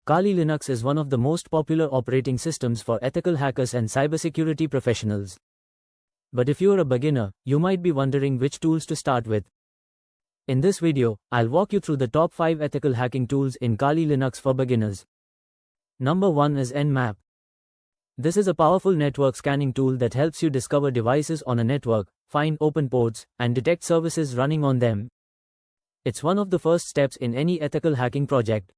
Kali Linux is one of the most popular operating systems for ethical hackers and cybersecurity professionals. But if you're a beginner, you might be wondering which tools to start with. In this video, I'll walk you through the top 5 ethical hacking tools in Kali Linux for beginners. Number 1 is Nmap. This is a powerful network scanning tool that helps you discover devices on a network, find open ports, and detect services running on them. It's one of the first steps in any ethical hacking project.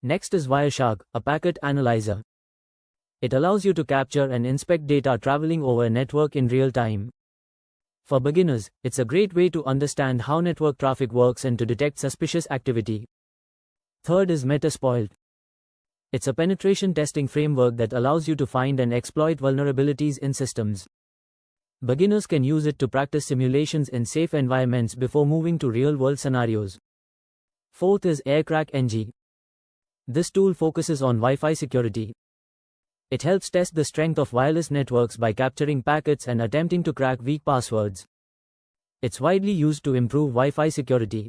Next is Wireshark, a packet analyzer. It allows you to capture and inspect data traveling over a network in real time. For beginners, it's a great way to understand how network traffic works and to detect suspicious activity. Third is Metasploit. It's a penetration testing framework that allows you to find and exploit vulnerabilities in systems. Beginners can use it to practice simulations in safe environments before moving to real-world scenarios. Fourth is Aircrack-ng. This tool focuses on Wi-Fi security. It helps test the strength of wireless networks by capturing packets and attempting to crack weak passwords. It's widely used to improve Wi-Fi security.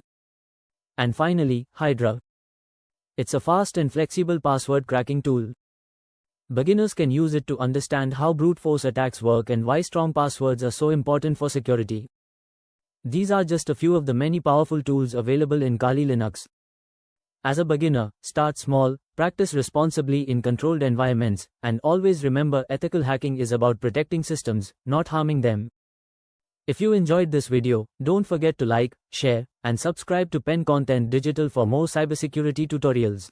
And finally, Hydra. It's a fast and flexible password cracking tool. Beginners can use it to understand how brute force attacks work and why strong passwords are so important for security. These are just a few of the many powerful tools available in Kali Linux. As a beginner, start small, practice responsibly in controlled environments, and always remember ethical hacking is about protecting systems, not harming them. If you enjoyed this video, don't forget to like, share, and subscribe to Pen Content Digital for more cybersecurity tutorials.